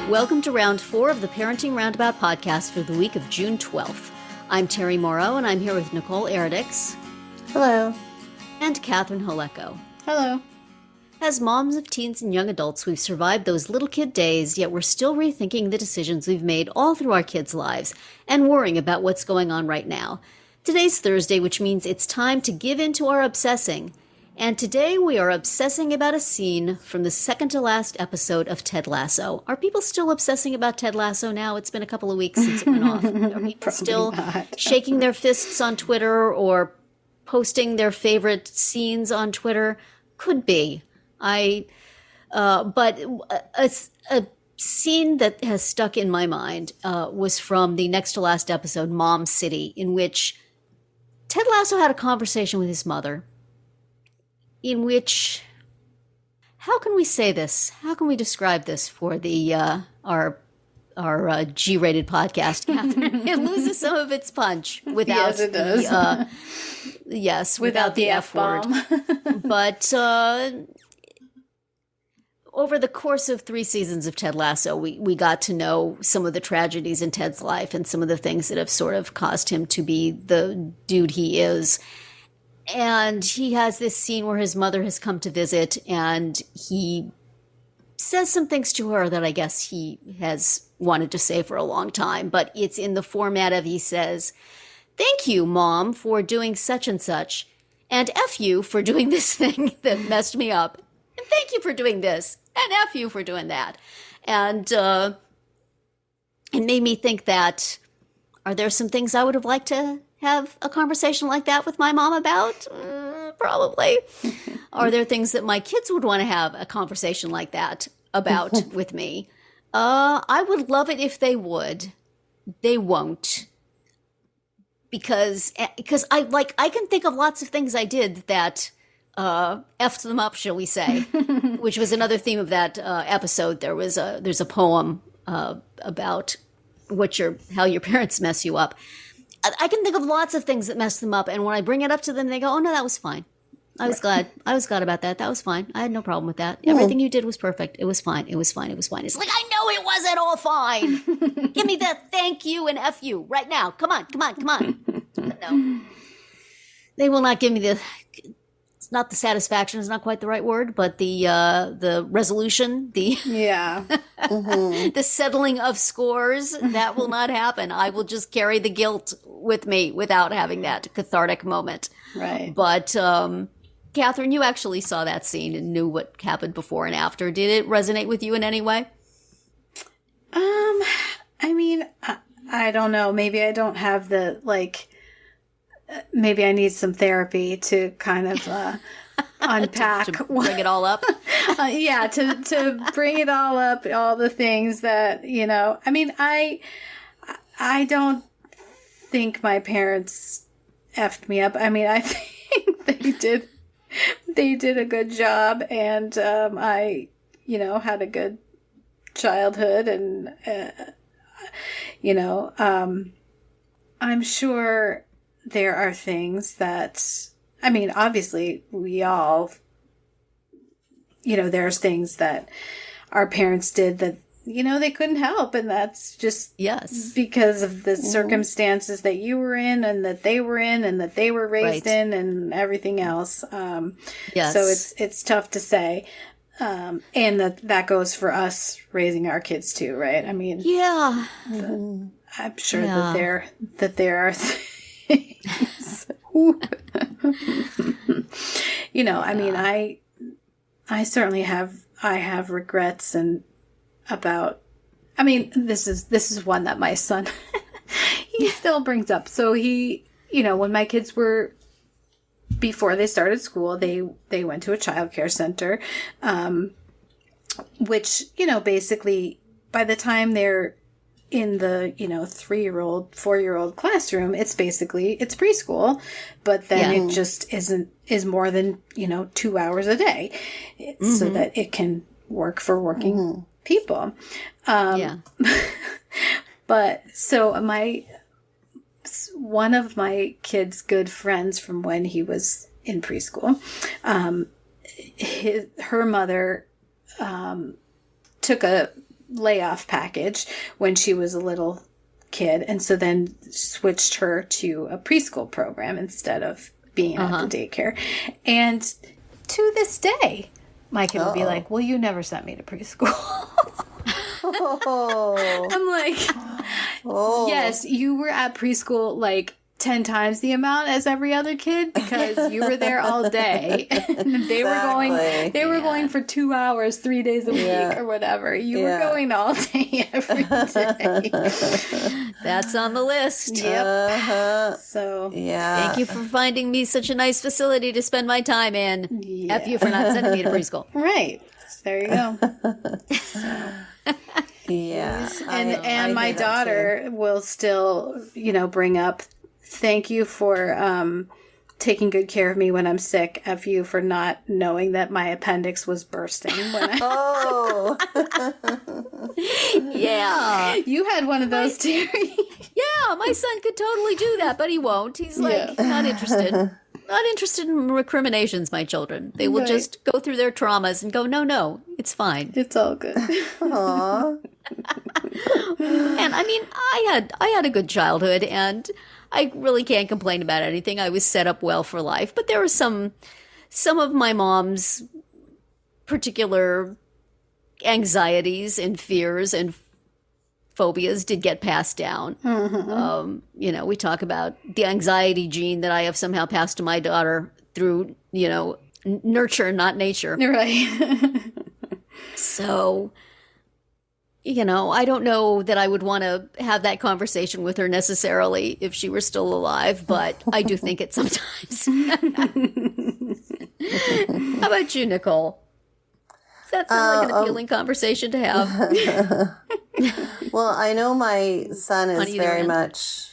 Welcome to round 4 of the Parenting Roundabout podcast for the week of June 12th. I'm Terry Morrow, and I'm here with Nicole Eridix. Hello. And Catherine Holeko. Hello. As moms of teens and young adults, we've survived those little kid days, yet we're still rethinking the decisions we've made all through our kids' lives and worrying about what's going on right now. Today's Thursday, which means it's time to give in to our obsessing. And today we are obsessing about a scene from the second to last episode of Ted Lasso. Are people still obsessing about Ted Lasso now? It's been a couple of weeks since it went off. Are people still shaking their fists on Twitter or posting their favorite scenes on Twitter? Could be. But a scene that has stuck in my mind was from the next to last episode, Mom City, in which Ted Lasso had a conversation with his mother. In which, how can we say this? How can we describe this for the our G-rated podcast, Catherine? It loses some of its punch without yes, it does. Without the F word. But over the course of 3 seasons of Ted Lasso, we got to know some of the tragedies in Ted's life and some of the things that have sort of caused him to be the dude he is. And he has this scene where his mother has come to visit, and he says some things to her that I guess he has wanted to say for a long time, but it's in the format of he says, "Thank you, Mom, for doing such and such, and F you for doing this thing that messed me up, and thank you for doing this, and F you for doing that." And it made me think that, are there some things I would have liked to have a conversation like that with my mom about? Probably. Are there things that my kids would want to have a conversation like that about with me? I would love it if they would. They won't. Because I can think of lots of things I did that effed them up, shall we say, which was another theme of that episode. There's a poem about how your parents mess you up. I can think of lots of things that mess them up, and when I bring it up to them, they go, "Oh no, that was fine. I was glad about that. That was fine. I had no problem with that. Everything you did was perfect. It was fine. It was fine. It was fine." It's like, I know it wasn't all fine. Give me that thank you and F you right now. Come on. But no, they will not give me it's not the satisfaction, is not quite the right word, but the resolution, the the settling of scores, that will not happen. I will just carry the guilt with me without having that cathartic moment. Right. But Catherine, you actually saw that scene and knew what happened before and after. Did it resonate with you in any way? I mean, I don't know. Maybe I don't have the, maybe I need some therapy to kind of unpack. to bring it all up? To bring it all up, all the things that, I mean, I don't think my parents effed me up. I mean, I think they did a good job, and I, had a good childhood, and, I'm sure there are things that, I mean, obviously we all, there's things that our parents did that, they couldn't help. And that's just because of the circumstances that you were in and that they were in and that they were raised in and everything else. So it's tough to say. And that goes for us raising our kids too, right? I mean, I'm sure that there are things. I mean, I certainly have regrets and about, I mean, this is one that my son, he still brings up. So he, when my kids were, before they started school, they went to a childcare center, which, basically by the time they're in the, 3-year-old, 4-year-old classroom, it's preschool, but then it just is more than, 2 hours a day, so that it can work for working people. But so one of my kid's good friends from when he was in preschool, her mother took a layoff package when she was a little kid, and so then switched her to a preschool program instead of being at the daycare. And to this day, my kid would be like, well, you never sent me to preschool. I'm like, yes, you were at preschool like 10 times the amount as every other kid because you were there all day. And they were going for 2 hours, 3 days a week or whatever. You were going all day every day. That's on the list. Yep. So thank you for finding me such a nice facility to spend my time in. Yeah. F you for not sending me to preschool. Right. There you go. Yeah. And my daughter will still, bring up, thank you for taking good care of me when I'm sick. F you for not knowing that my appendix was bursting. Yeah. You had one of those too. Yeah, my son could totally do that, but he won't. He's like, not interested. Not interested in recriminations, my children. They will just go through their traumas and go, no, it's fine. It's all good. Aww. And I mean, I had a good childhood, and I really can't complain about anything. I was set up well for life, but there were some of my mom's particular anxieties and fears and phobias did get passed down. Mm-hmm. We talk about the anxiety gene that I have somehow passed to my daughter through, nurture, not nature. Right. So, I don't know that I would want to have that conversation with her necessarily if she were still alive, but I do think it sometimes. How about you, Nicole? Does that sound like an appealing conversation to have? Well, I know my son is very much,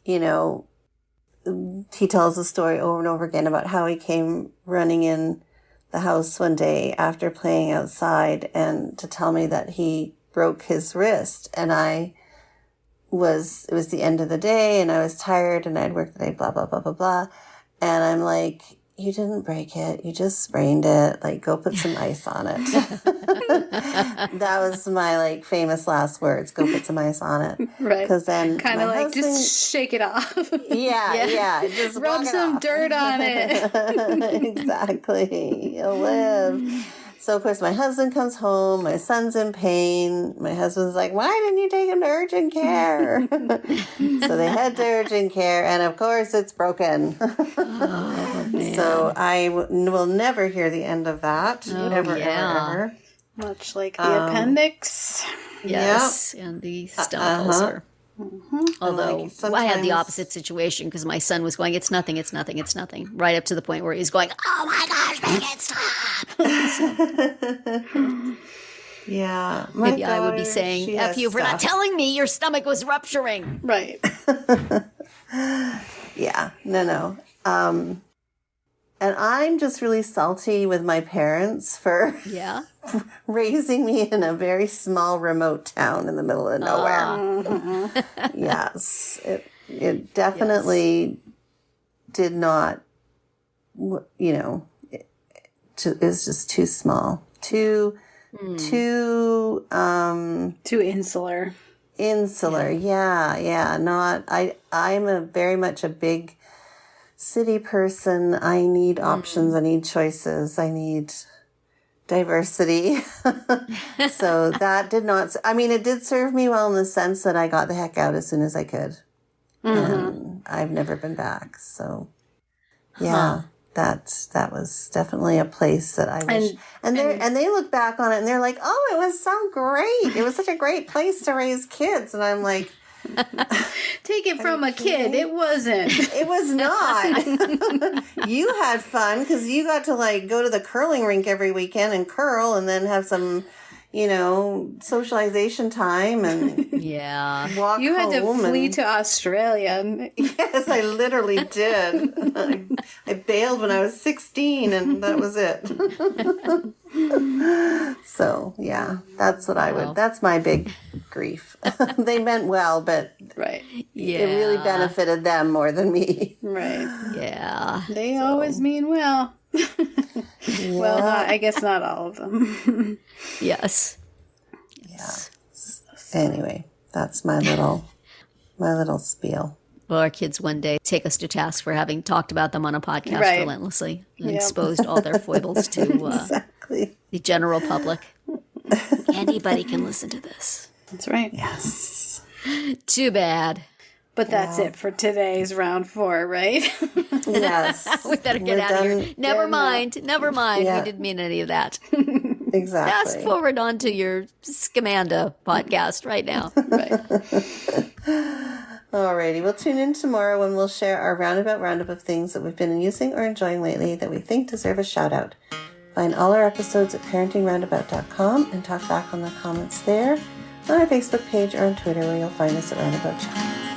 he tells a story over and over again about how he came running in the house one day after playing outside and to tell me that he broke his wrist. And it was the end of the day and I was tired and I'd worked the day, blah, blah, blah, blah, blah. And I'm like, you didn't break it. You just sprained it. Like, go put some ice on it. That was my famous last words. Go put some ice on it. Right. Because then kind of like just shake it off. Yeah. Just rub some dirt on it. Exactly. You'll live. So, of course, my husband comes home. My son's in pain. My husband's like, why didn't you take him to urgent care? So they head to urgent care. And, of course, it's broken. Oh, man. So I will never hear the end of that. Ever. Much like the appendix. Yes. Yep. And the stomach ulcer. Mm-hmm. Although I had the opposite situation because my son was going, it's nothing, right up to the point where he's going, oh my gosh, make it stop. Yeah. Maybe I would be saying, F you for not telling me your stomach was rupturing. Right. Yeah. No. And I'm just really salty with my parents for raising me in a very small remote town in the middle of nowhere. Yes. It definitely did not, it's just too small. Too insular. I'm very much a big city person. I need options. I need choices. I need diversity. So that did not, it did serve me well in the sense that I got the heck out as soon as I could. And I've never been back. So that was definitely a place that I wish. And they look back on it and they're like, oh, it was so great. It was such a great place to raise kids. And I'm like, take it from a kid. It wasn't. It was not. You had fun because you got to go to the curling rink every weekend and curl and then have some, socialization time and walk You had home to flee to Australia. Yes, I literally did. I bailed when I was 16 and that was it. So, yeah, that's what that's my big grief. They meant well, but it really benefited them more than me. Right. Yeah. They always mean well. Well, I guess not all of them. Yes. Yes. Yeah. Anyway, that's my little spiel. Well, our kids one day take us to task for having talked about them on a podcast relentlessly and exposed all their foibles to exactly. the general public. Anybody can listen to this. That's right. Yes. Too bad. But that's it for today's round 4, right? Yes. We better get out of here. Never mind. Yeah. We didn't mean any of that. Exactly. Fast forward on to your Scamanda podcast right now. Right. Alrighty, we'll tune in tomorrow when we'll share our roundabout roundup of things that we've been using or enjoying lately that we think deserve a shout out. Find all our episodes at parentingroundabout.com and talk back on the comments there, on our Facebook page or on Twitter where you'll find us at Roundabout Chat.